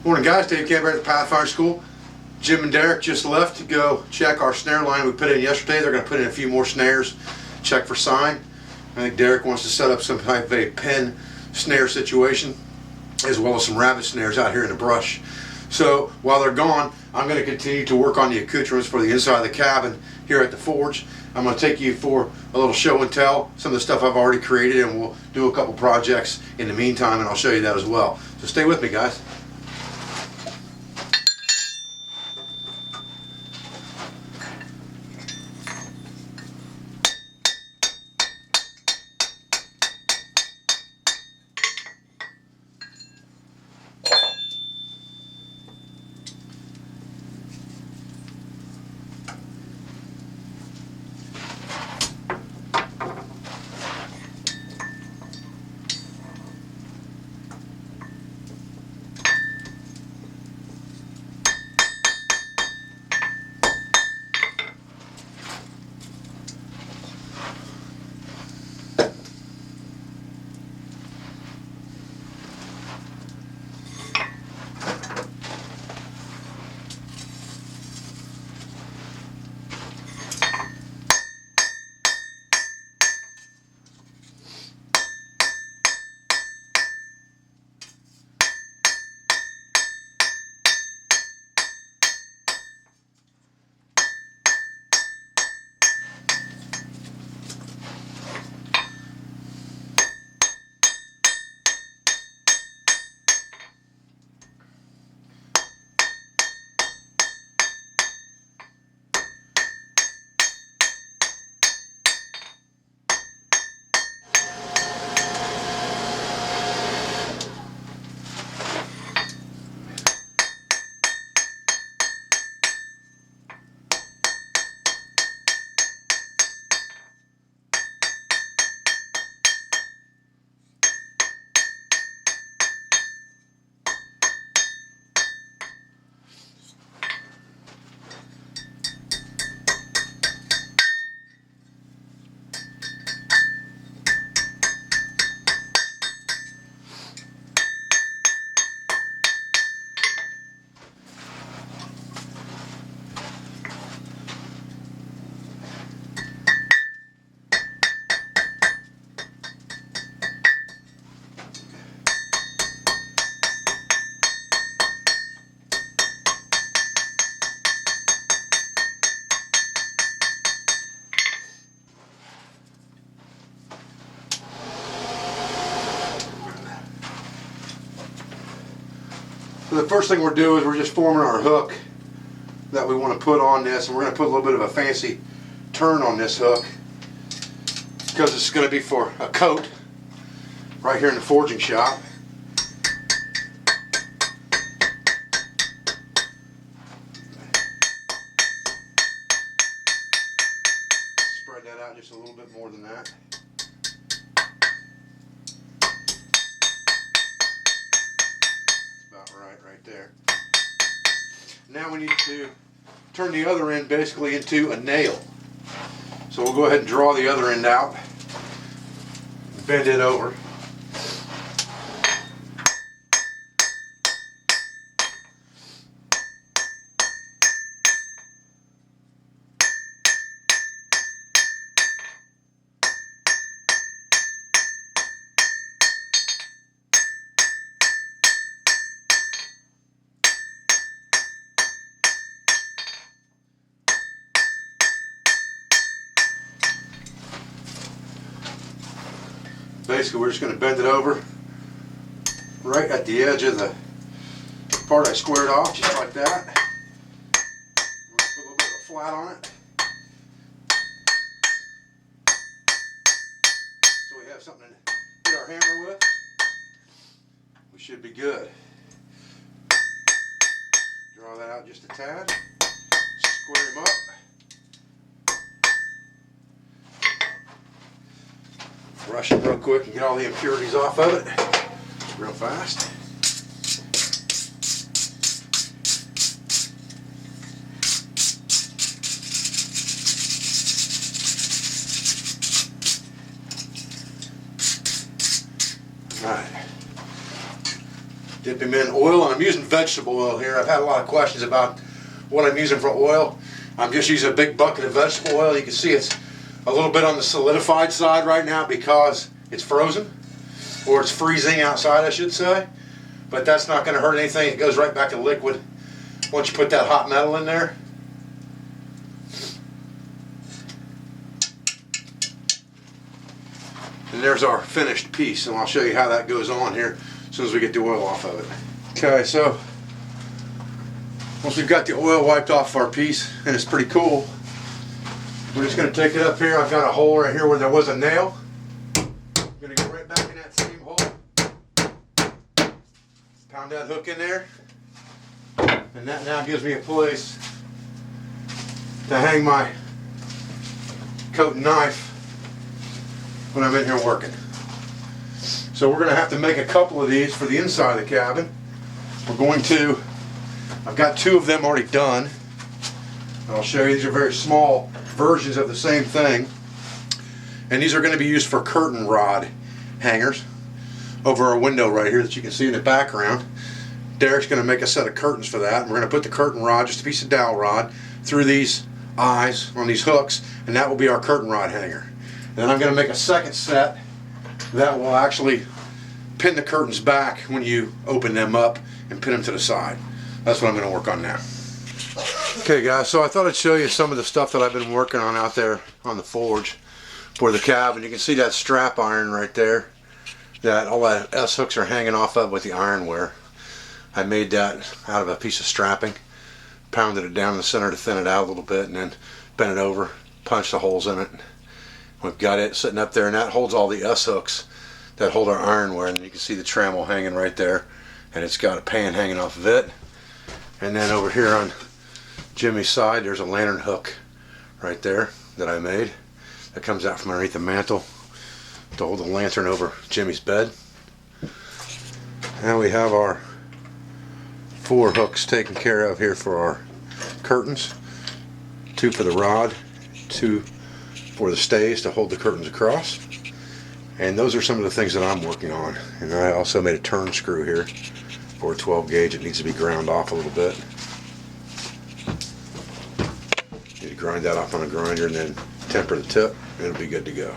Morning guys, Dave Camper at the Pathfinder School. Jim and Derek just left to go check our snare line we put in yesterday. They're going to put in a few more snares, check for sign. I think Derek wants to set up some type of a pin snare situation, as well as some rabbit snares out here in the brush. So while they're gone, I'm going to continue to work on the accoutrements for the inside of the cabin here at the forge. I'm going to take you for a little show and tell, some of the stuff I've already created, and we'll do a couple projects in the meantime, and I'll show you that as well. So stay with me guys. So the first thing we're doing is we're just forming our hook that we want to put on this, and we're going to put a little bit of a fancy turn on this hook because it's going to be for a coat right here in the forging shop. Spread that out just a little bit more than that. Right there. Now we need to turn the other end basically into a nail. So we'll go ahead and draw the other end out, bend it over. Basically, we're just going to bend it over right at the edge of the part I squared off, just like that. We'll put a little bit of a flat on it, so we have something to hit our hammer with. We should be good. Draw that out just a tad. Square him up. Brush it real quick and get all the impurities off of it real fast. All right. Dip him in oil, and I'm using vegetable oil here. I've had a lot of questions about what I'm using for oil. I'm just using a big bucket of vegetable oil. You can see it's a little bit on the solidified side right now because it's frozen, or it's freezing outside I should say, but that's not going to hurt anything. It goes right back to liquid once you put that hot metal in there. And there's our finished piece, and I'll show you how that goes on here as soon as we get the oil off of it. Okay, so once we've got the oil wiped off our piece, and it's pretty cool, we're just going to take it up here. I've got a hole right here where there was a nail. I'm going to go right back in that same hole, pound that hook in there, and that now gives me a place to hang my coat and knife when I'm in here working. So we're going to have to make a couple of these for the inside of the cabin. I've got 2 of them already done. I'll show you. These are very small versions of the same thing, and these are going to be used for curtain rod hangers over our window right here that you can see in the background. Derek's going to make a set of curtains for that, and we're going to put the curtain rod, just a piece of dowel rod, through these eyes on these hooks, and that will be our curtain rod hanger. Then I'm going to make a second set that will actually pin the curtains back when you open them up and pin them to the side. That's what I'm going to work on now. Okay guys, so I thought I'd show you some of the stuff that I've been working on out there on the forge for the cabin. You can see that strap iron right there that all that S-hooks are hanging off of with the ironware. I made that out of a piece of strapping, pounded it down in the center to thin it out a little bit, and then bent it over, punched the holes in it. We've got it sitting up there, and that holds all the S-hooks that hold our ironware, and you can see the trammel hanging right there, and it's got a pan hanging off of it. And then over here on Jimmy's side, there's a lantern hook right there that I made that comes out from underneath the mantle to hold the lantern over Jimmy's bed. Now we have our 4 hooks taken care of here for our curtains. 2 for the rod, 2 for the stays to hold the curtains across. And those are some of the things that I'm working on. And I also made a turn screw here for a 12 gauge. It needs to be ground off a little bit. You grind that off on a grinder and then temper the tip, and it'll be good to go.